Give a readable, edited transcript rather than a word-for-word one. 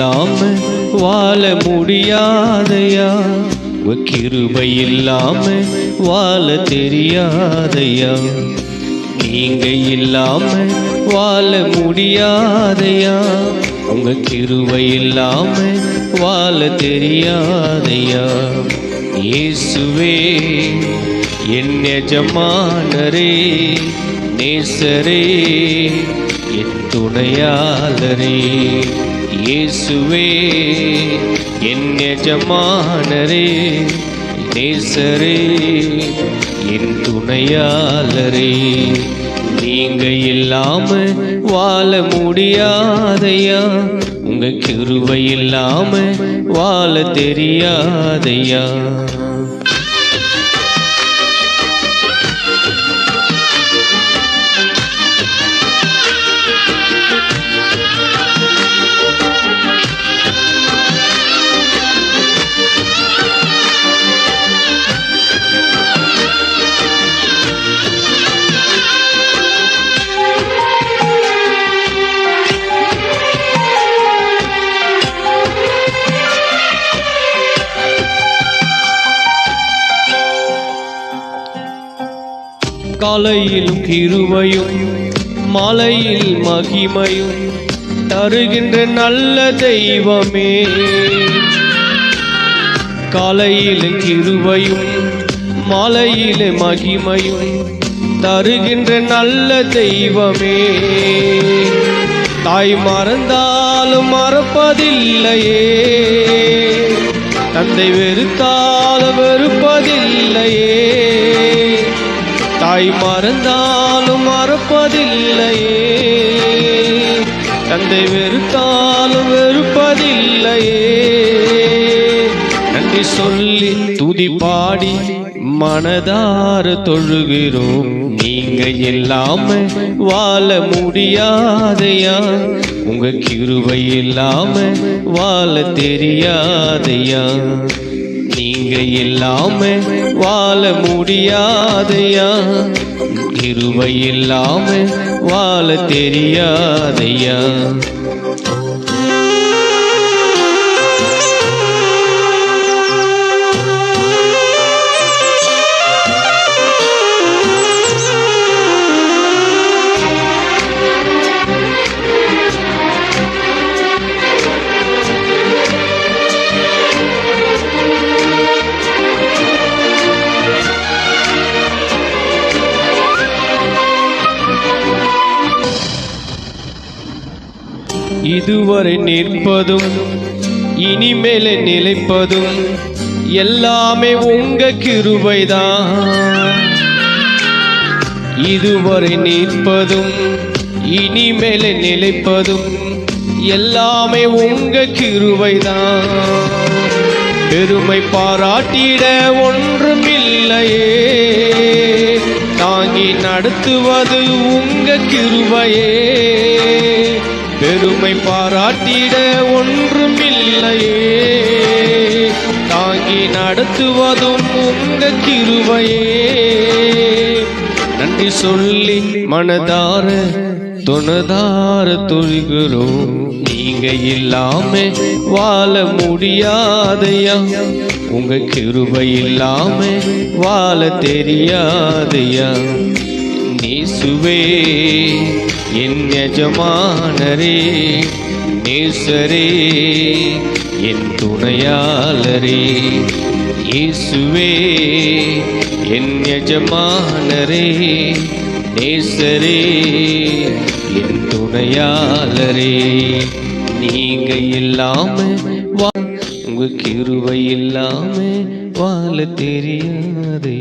இல்லாம வாழ முடியாதையா, உங்க கிருபை இல்லாம வாழ தெரியாதையா, நீங்க இல்லாம வாழ முடியாதையா, உங்க கிருபை இல்லாம வாழ தெரியாதையா. இயேசுவே என் எஜமானரே, நேசரே, என் துணையாளரே. இயேசுவே என் எஜமானரே, நேசரே, என் துணையாளரே. நீங்க இல்லாம வாழ முடியாதையா, உங்க கிருபை இல்லாம வாழ தெரியாதையா. காலையில் கிருபையும் மாலையில் மகிமையும் தருகின்ற நல்ல தெய்வமே. காலையில் கிருபையும் மாலையில் மகிமையும் தருகின்ற நல்ல தெய்வமே. தாய் மறந்தாலும் மறப்பதில்லையே, தந்தை வெறுத்தாலும் வெறுப்பதில்லையே, தாய் மறந்தாலும் மறப்பதில்லையே, தந்தை வெறுத்தாலும் வெறுப்பதில்லையே. நன்றி சொல்லி துதி பாடி மனதார தொழுகிறோம். நீங்க இல்லாம வாழ முடியாதையா, உங்க கிருபை இல்லாம வாழ தெரியாதையா, நீங்க இல்லாம வாழ முடியாதையா, கிருபை இல்லாம வாழ தெரியாதையா. இதுவரை நிற்பதும் இனிமேலே நிலைப்பதும் எல்லாமே உங்க கிருபைதான். இதுவரை நிற்பதும் இனிமேலே நிலைப்பதும் எல்லாமே உங்க கிருபைதான். பெருமை பாராட்டிட ஒன்றுமில்லையே, தாங்கி நடத்துவது உங்க கிருபையே. பெருமை பாராட்டிட ஒன்றுமில்லையே, தாங்கி நடத்துவதும் உங்க கிருபையே. நன்றி சொல்லி மனதார துணதார தொழுகிறோம். நீங்க இல்லாம வாழ முடியாதையா, உங்க கிருபை இல்லாம வாழ தெரியாதையா. இயேசுவே என் எஜமானரே, நேசரே, என் துணையாளரே. இயேசுவே என் எஜமானரே, நேசரே, என் துணையாளரே. நீங்க இல்லாம உங்க கிருபை இல்லாம வாழ தெரியாதே.